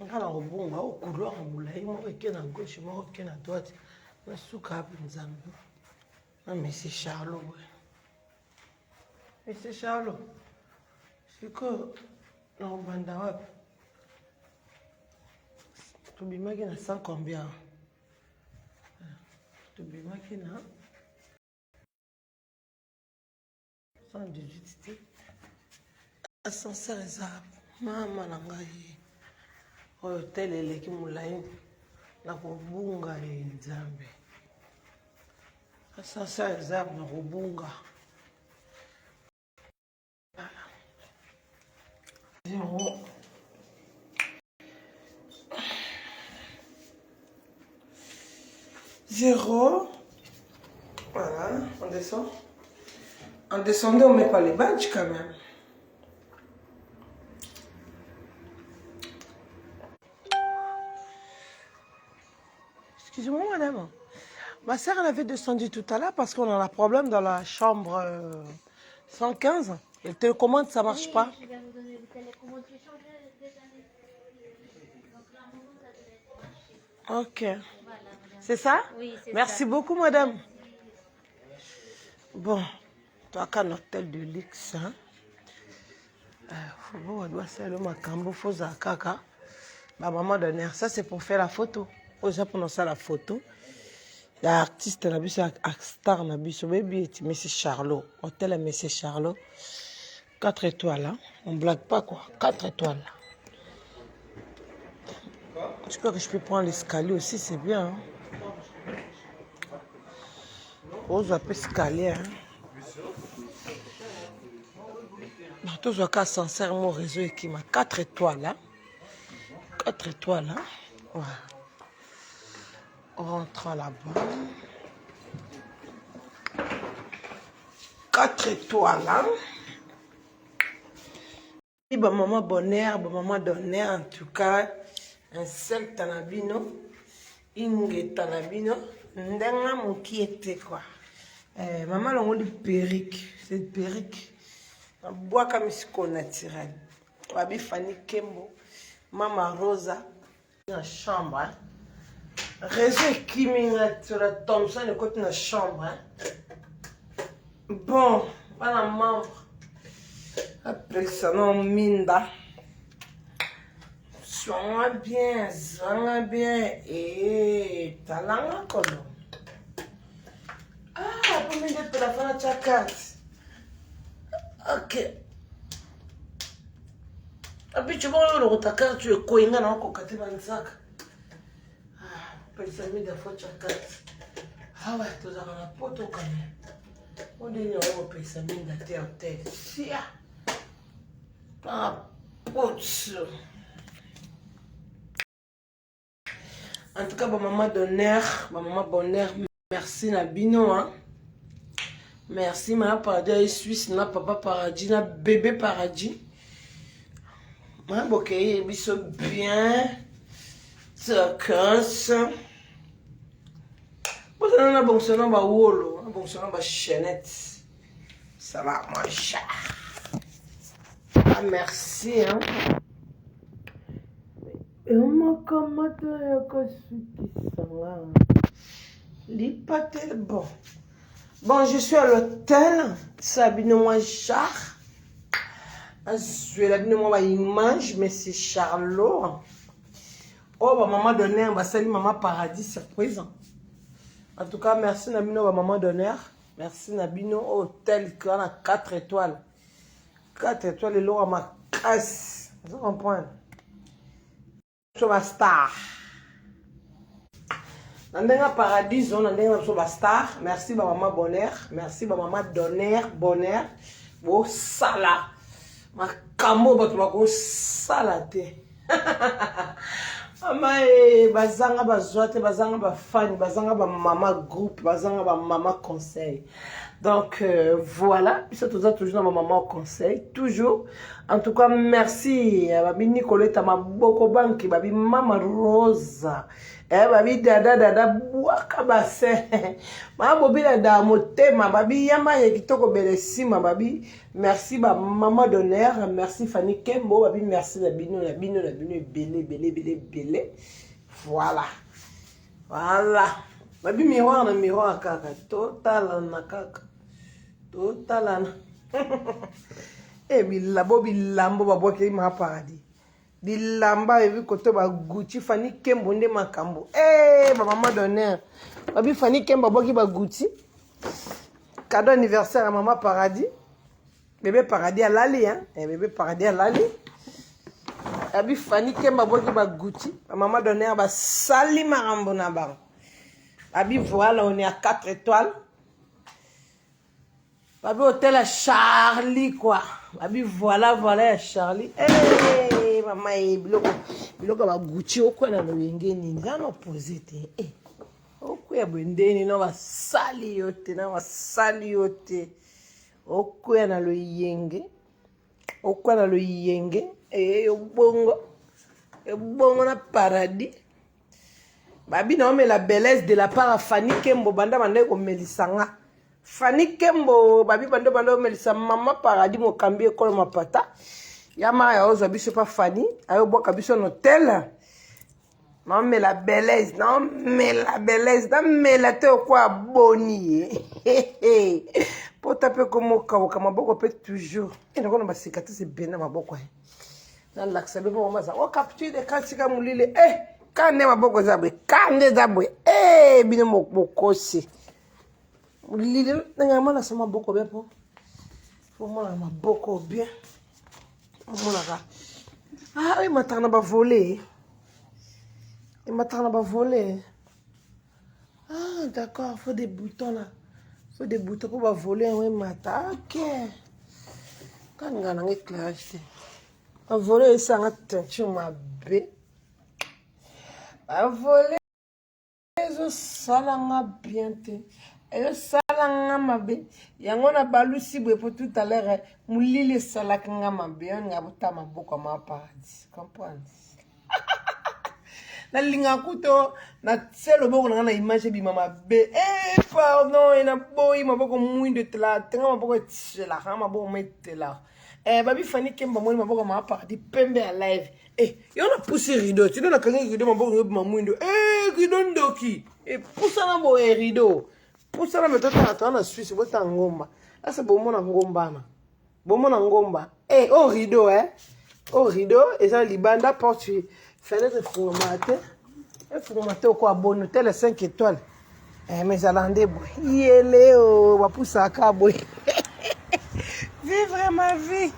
Ngala ngobunga ukulwa ngabulayi moko ekena gauche moko ekena droite nasuka hapi nzambe na Messi Charlot we Messi Charlot siko na ubanda wapi tubimaki na 100 combien tubimaki na 118 ascenseur eza mama na ngai oyo tele eleki molayi na kobunga nzambe ascenseur eza na kobunga zéro. Voilà, on descend. En descendant, on ne met pas les badges quand même. Excusez-moi, madame. Ma soeur, elle avait descendu tout à l'heure parce qu'on a un problème dans la chambre 115. Le télécommande, ça ne marche pas. Je vais vous donner le télécommande. J'ai changé des années. Donc là, ça devait marcher. Ok. Voilà, c'est ça? Oui, c'est ça. Merci beaucoup, madame. Bon, toi, qu'un hôtel de luxe, hein? Faut voir, on doit faire le macambo, faut zakaka. Ma maman donne ça, c'est pour faire la photo. Au Japon, on fait la photo. L'artiste, la bus, star, la bus, baby, Messi Charlot. Hôtel Messi Charlot. 4 étoiles, hein? On blague pas, quoi. 4 étoiles. J'espère que je peux prendre l'escalier aussi, c'est bien. Hein? On peut escalier. Hein? Tout ce cas, sincèrement, mon réseau qui m'a 4 étoiles. Hein? 4 étoiles. Hein? Ouais. On rentre là-bas. 4 étoiles. Hein? Et bah, maman bonheur, bah, maman d'honneur, en tout cas. Un seul tanabino. Inge tanabino. Ndenga moukiete quoi. Maman l'a dit perruque. C'est une perruque. Un bois comme ce naturel. Wabi Fanny Kembo. Maman Rosa. Dans la chambre. Hein? Réseau qui m'a sur la Thompson de côté de la chambre. Hein? Bon, voilà membre. Après ça, non, Minda. Sois bien, sois bien. Et talanga comment? Ah, pour me dire que la fin de ta carte. Ok. Et puis tu vois, le ta tu es coïnga dans le cocaté dans le sac. Ah, personne ne m'a fait ta carte. Ah ouais, tu as un poteau quand même. On dit non, on peut s'amener dans tes hôtels. Sia. Ah, poteau. En tout cas, ma maman bonheur, merci Nabino, hein. Merci maman paradis Suisse, na papa paradis, na bébé paradis. Moi, bokeh, biso bien, ça casse. Bon, ça n'a bon son nom ba wolo, bon son nom ba chaînette. Ça va, mon chat. Ah, merci, hein. Bon, je suis à l'hôtel. Sabine-moi Char. Je suis là, image, mais c'est Charlot. Oh, ma maman d'honneur, salut maman paradis surprise. En tout cas, merci Nabino, maman d'honneur. Merci Nabino, hôtel qui a 4 étoiles. 4 étoiles, et l'eau à ma casse. Vous comprenez? Je suis star. Nandenga paradis, on a star. Merci maman bonheur. Merci maman d'honneur, bonheur. Bon sala. Ma camo, tu vas go salate. Mama bazanga bazoate, bazanga ba fan, bazanga ba mama groupe, bazanga ba mama conseil. Donc voilà, puis ça toujours dans ma maman conseil, toujours. En tout cas, merci babi Nicoletta Maboko Banki, babi Mama Rosa. Babi dada buaka basse. Ma bobi da motema babi yama yekitoko belesima babi. Merci ba maman d'honneur, merci Fanny Kembo, babi merci la bino belé. Voilà. Voilà. Babi miroir kaka total na kaka. Total. Bilambo baboke ma paradis. Bilamba evi kote ba Gucci Fanny Kembo nde makambo. Ba maman d'honneur. Babi Fanny Kembo baboki ba Gucci. Cadeau anniversaire à maman paradis. Bébé paradis à l'ali hein. Bébé paradis à l'ali. Babi Fanny Kembo baboki ba Gucci. Ba maman d'honneur ba sali marambo na ba. Babi voilà, on est à 4 étoiles. Babi hôtel à Charlie quoi. Babi voilà à Charlie. Maman biloko ba Gucci okwa na loyenge nini za no posete. Okwa bwendeni no ba sali yote na ba sali yote. Okwa na loyenge. Okwa na loyenge bongo na paradis. Babi na ome la bellesse de la part à Fanny Kembo banda banda ko melisanga. Fanny Kembo babi banda melisa maman paradis mo kambi ekolo mapata. Yama ya ozo biso pa Fanny ayo boka biso no hôtel. Non mais la bellesse, non mais la te quoi boni. Pour taper comme ka maboko peut toujours. Et donc on va cicatrice bena maboko. Dans l'axe be mo maza. O capture de katika mulile kande maboko zabwe kande zabwe bino mokosi mulile ngama na sama boko bepo fo mona maboko bien mona ka matana ba voler d'accord, faut des boutons là, faut des boutons pour ba voler mata ok quand ngana éclairage ba voler ça nga teinture mabe. Volé, ezo salanga bien te. Ezo salanga mabe. Yangona balusi bwe pour tout à l'heure. Moulile salakanga mabe. On a bota maboko ma paradis. Comprends? Na linga kuto na tselo boko na image bi mama be. Pardon, ina boy maboko mwindo tela. Tenga maboko tshela, maboko metela. Babi Fanny Kembo moni maboko ma paradis pembe à live. Yo na poussé rideau, tu donnes quand rideau maboko ma mwindo. Rideau ndoki. Poussa na bo rideau. Poussa na metota na na Suisse bota ngomba. Là c'est bon mon ngomba na. Bon mon ngomba. Oh rideau Oh rideau et ça libanda porte fenêtre formaté. Formaté quoi bon hôtel 5 étoiles. Mais alandé boy. Yele oh va poussa ka boy. Vivre ma vie.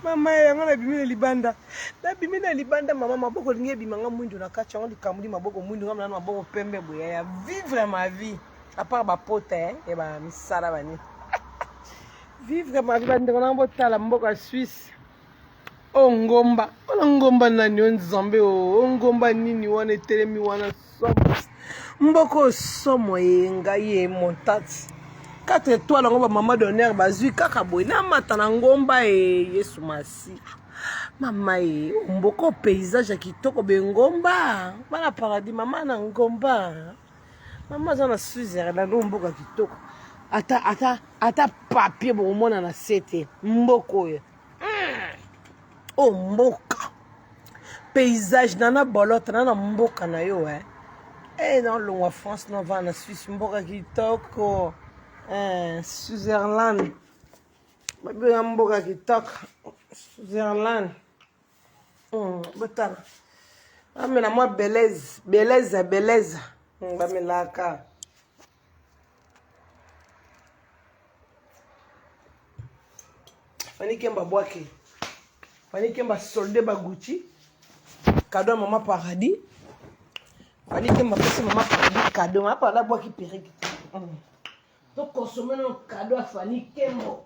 Mama yango na bimina libanda. Na bimina libanda mama maboko lingi bimanga mwindo na kacha ngo likamuli maboko mwindo ngam na maboko pembe boya ya vivre ma vie. À part ba pote et ba misala bani. Vivre ma vie bande na mbotala mboka Suisse. Ngomba. Ona ngomba nani on Nzambe ngomba nini wana telemi wana somo. Mboko somo yenga ye montati. 4 étoiles ngomba maman d'honneur bazui kaka boy na matana ngomba Yesu masi mama mboko paysage kitoko bengomba bana paradis mama na ngomba mama za na Suisse na mboka kitoko ata papier bo mona na sete mboko mboka paysage nana bolote nana mboka na yo non longwa France no va na Suisse mboka kitoko Switzerland. Babi mboka kitoko. Switzerland. Botala. Amena moi belleza. Bamelaka. Fanny Kembo boake. Fanny Kembo soldé ba Gucci. Cadeau maman paradis. Fanny Kembo pesi maman paradis cadeau. Maman paradis boaki perruque. Donc consommer un cadeau à Fanny Kembo.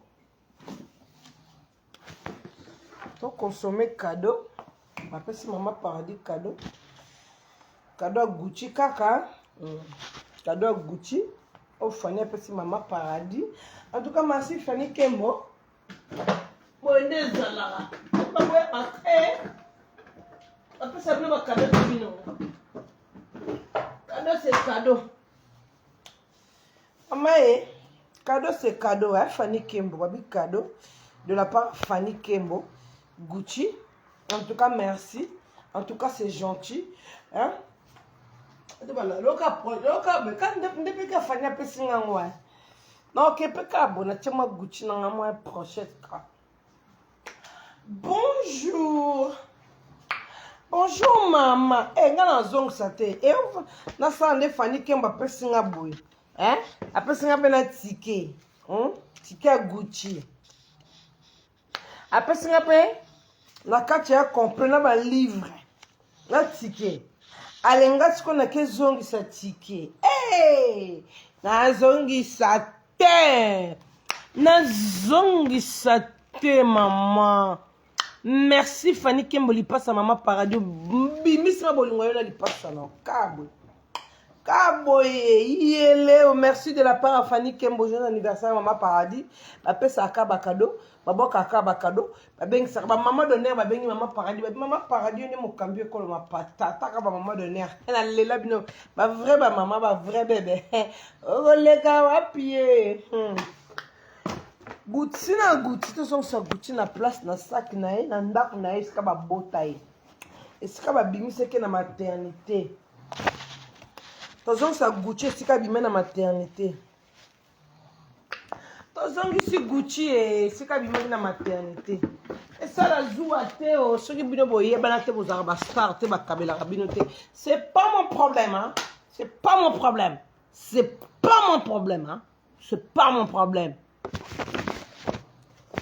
Donc consommer cadeau Apesi Maman Paradis cadeau. Cadeau à Gucci kaka. Cadeau à Gucci. Oh, Fanny apesi Maman Paradis. En tout cas, merci Fanny Kembo. Bonne zala. Après ça, le cadeau de vino. Cadeau, c'est cadeau. Maman, cadeau, c'est cadeau. Hein? Fanny Kembo, babi cadeau. De la part de Fanny Kembo. Gucci. En tout cas, merci. En tout cas, c'est gentil. Hein? Loka, mais quand depuis que Fanny a pris un ouais. Non, que peut abonner, tu m'as Gucci dans la moelle prochaine. Bonjour. Bonjour maman. Eh, ngana zong sate. Eh, na sande Fanny Kembo pesi nga boy. Hein? Apesi nga bena ticket. Ticket Gucci. Apesi nga pe la carte ya compris na ba livre. Na ticket. Alenga tiko na ke zongi sa ticket. Eh! Na zongi sa te. Na zongi sa te maman. Merci Fanny Kembo li passe à Maman Paradis. Bimisma bolingo yo li passe non. Kabo. Kabo yele. Merci de la part à Fanny Kembo jour anniversaire Maman Paradis. Ba pesa akaba cadeau. Ba boka akaba cadeau. Ba bengi sa ba maman donner ba bengi Maman Paradis. Ba Maman Paradis ni mo cambio ko ma patata ka ba maman donner. Elle a lela bino. Ba vrai ba maman ba vrai bébé. Oh les gars wa pied. Gucci na Gucci, tout ça sur Gucci na place na sac na ye na ndako na ye esika ba bota ye. Esika ba bimisa ke na maternité. Tozong sa Gucci esika bimé na maternité. Tozong si Gucci esika bimé na maternité. Et ça la joua te o soki bino boye bana te bozara ba star te ba kabela bino te. C'est pas mon problème hein. C'est pas mon problème. C'est pas mon problème hein. C'est pas mon problème.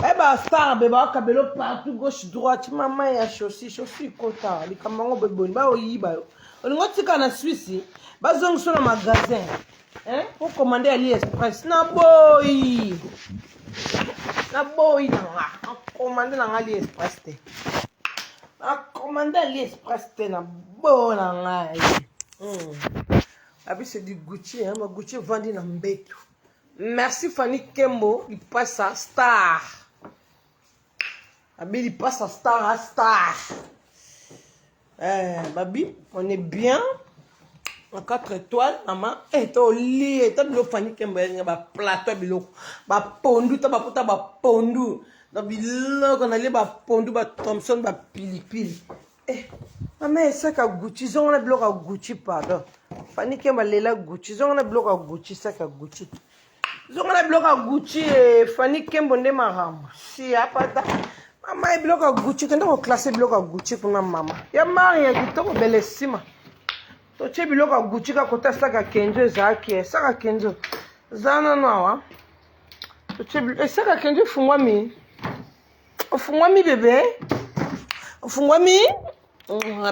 Eh bah star beba kabelo partout gauche droite maman ya chaussure kota li kamango beboni ba oyiba olingo tika na Suisse ba zong sur le magasin hein pour commander AliExpress na boy na commander na AliExpress te na commander AliExpress te na bo na ngai abi c'est du Gucci hein ma Gucci vendi na mbeto. Merci Fanny Kembo il passe à star. Babi, il passe à star à star. Babi, on est bien. En 4 étoiles, maman. Et toi, lit, et toi, le Fanny Kembo, il y a un plateau, ba pondu, ta ba pondu. Donc, on a les ba pondu, ba Thompson, ba pili. Eh, maman, c'est qu'à Gucci, ils ont un bloc à Gucci, pardon. Fanny Kembo, elle est là, Gucci, ils ont un bloc à Gucci, c'est qu'à Gucci. Ils ont un bloc à Gucci, et Fanny Kembo, on est marrant. Si, à pas maman est bloc à Gucci, quand on classe bloc à Gucci pour ma maman. Il y a Maria qui tombe bellissima. Tu as bloc à Gucci quand tu as ça à Kenzo, ça à Kenzo. Zana noa. Tu as ça à Kenzo, fungwami. Fungwami bébé. Fungwami.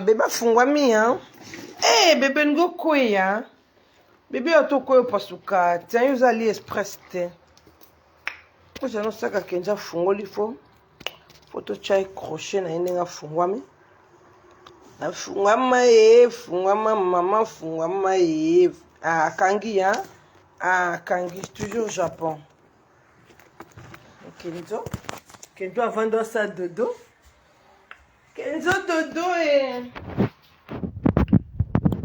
Bébé fungwami hein. Eh bébé ngo koya. Bébé auto koyo pasuka. Tiens use AliExpress te. Moi j'annonce ça à Kenzo fungoli fo. Photo chai crochet na yenga fungwami. Na fungwama fungwama maman fungwama kangi ya. Kangi toujours Japon. Kenzo avant de ça dodo. Kenzo dodo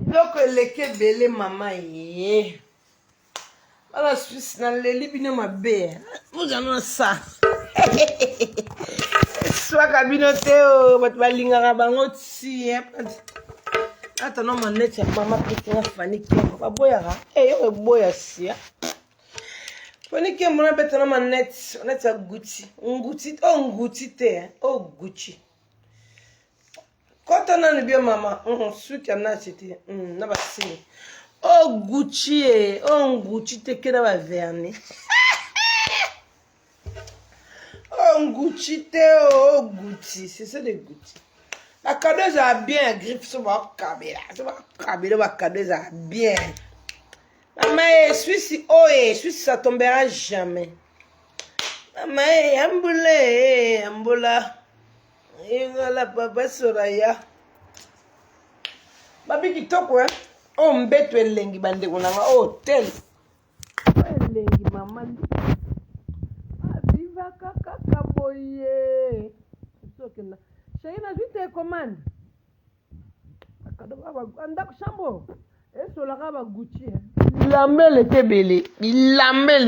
donc leke bele maman ala Suisse na leli bino mabe. Vous en ça. Soit cabinote o balinga bango ti ata no manete mama pekina Fanny Kembo baboyaka yo boya sia Fanny Kembo na beta no manete on est Gucci nguti te Gucci quand on a bien maman su qui en a acheté na basi Gucci Gucci te que na ba vernis Gucci te Gucci, c'est ça de Gucci. La cadeuse a bien griffe sur ma cabine, ma cadeuse a bien. Maman, Suisse, Suisse, ça tombera jamais. Maman, amboula. ingala papa Soraya babi kitoko o mbeto elengi bandeko nanga hotel elengi mama abiva kaka boye sokenda chérie na vite commande akado baba ndako chambo esolaka ba Gucci bilambele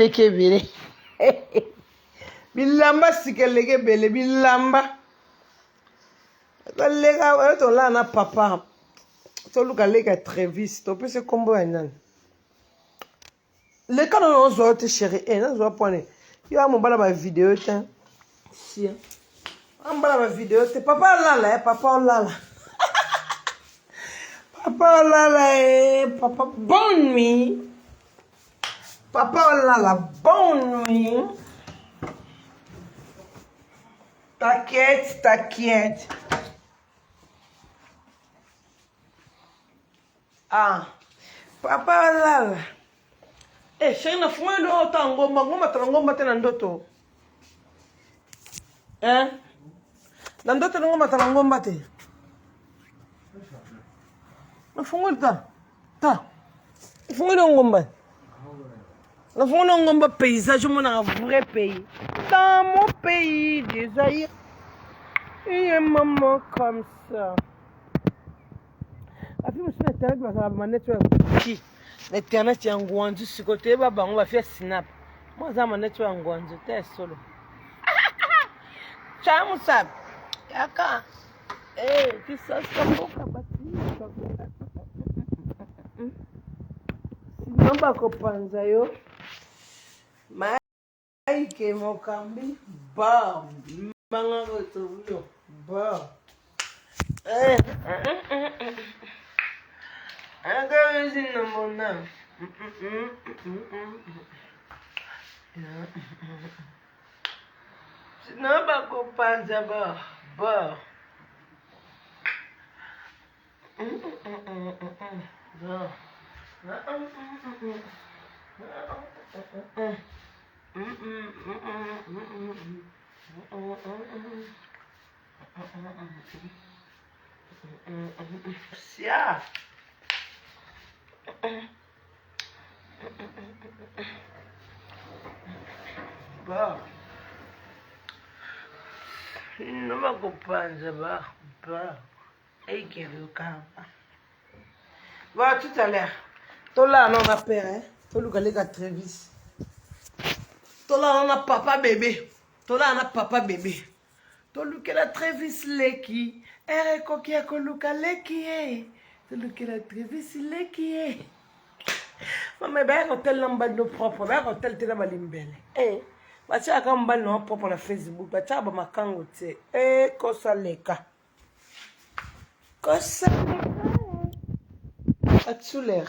kebele bilamba sikeleke bele bilamba lega to la na papa to luka lega Travis to pese combo ya nani le kana no zo te chérie na zo pone yo amobala ba vidéo te si ambala ba vidéo te papa lala papa lala papa lala papa bonne nuit papa lala bonne nuit. T'inquiète. Ah, papa lala. Chérie, na fuma ndo ota ngomba tena ndoto. Na ndoto ngomba tena ngomba te. Na fungo ta. Fungo ngomba. Na fungo ngomba paysage mon un vrai pays. Dans mon pays des Zaïre, il y a un moment comme ça. La fille me suit l'internet, parce que la manette est l'internet est en guandu sur côté, on va faire snap. Moi, ça manette est en guandu, t'es solo. Ciao, Moussab. Yaka. Tu sais, c'est un bon capati. Sinon, pas comprendre, yo. Ke mokambi ba manga goto ba aga zina mona sina ba ko panza ba Sia. Ba. Non ma copanza ba. Et qui le camp. Va tout à l'heure. Tola non a père hein. Tolu galega Travis. Tola on a papa bébé. Tola on a papa bébé. Tolu que la Travis leki. Eko kia koluka leki. Tolu que la Travis leki. Maman ben hotel lambado propre. Ben hotel tena balimbele. Bacha akamba no propre na Facebook. Bacha ba makango te. Kosa leka. Kosa leka. Atsuler.